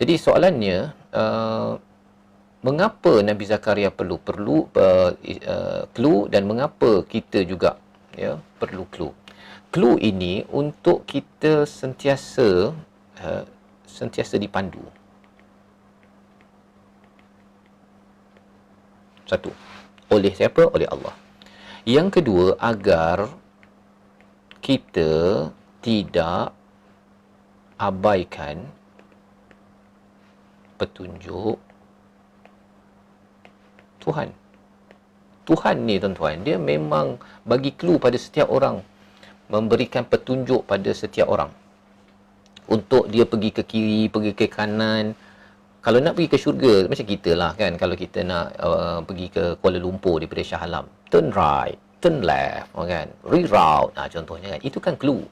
Jadi soalannya, mengapa Nabi Zakaria perlu clue, dan mengapa kita juga perlu clue. Clue ini untuk kita sentiasa dipandu. Satu, oleh siapa? Oleh Allah. Yang kedua, agar kita tidak abaikan petunjuk Tuhan. Tuhan ni tuan-tuan, dia memang bagi clue pada setiap orang, memberikan petunjuk pada setiap orang untuk dia pergi ke kiri, pergi ke kanan. Kalau nak pergi ke syurga, macam kita lah kan, kalau kita nak pergi ke Kuala Lumpur daripada Shah Alam, turn right, turn left, kan, reroute, contohnya kan, itu kan clue.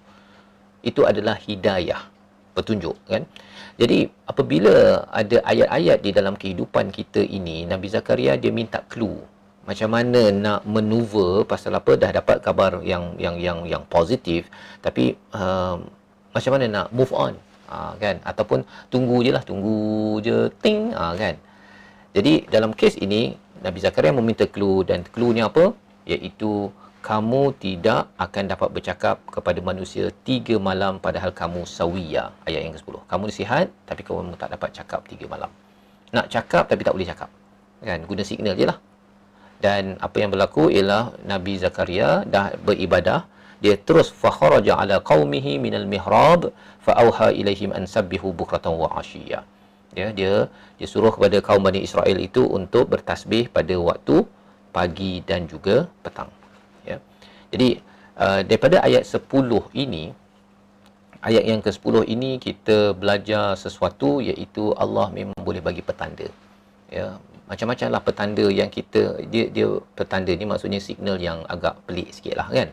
Itu adalah hidayah, petunjuk kan. Jadi apabila ada ayat-ayat di dalam kehidupan kita ini, Nabi Zakaria dia minta clue macam mana nak maneuver. Pasal apa, dah dapat kabar yang positif, tapi macam mana nak move on, kan, ataupun tunggu je ting, kan. Jadi dalam kes ini Nabi Zakaria meminta clue, dan clue-nya apa? Iaitu kamu tidak akan dapat bercakap kepada manusia 3 malam padahal kamu sawiyah. Ayat yang ke-10. Kamu sihat tapi kamu tak dapat cakap 3 malam. Nak cakap tapi tak boleh cakap. Kan, guna signal je lah. Dan apa yang berlaku ialah Nabi Zakaria dah beribadah, dia terus fakharaja ala qaumihi minal mihrab fa auha ilaihim an sabbihu bukratan wa ashiya. Dia suruh kepada kaum Bani Israel itu untuk bertasbih pada waktu pagi dan juga petang. Jadi daripada ayat 10 ini, ayat yang ke-10 ini kita belajar sesuatu, iaitu Allah memang boleh bagi petanda. Macam-macam lah petanda yang dia petanda ni, maksudnya signal yang agak pelik sikit lah kan.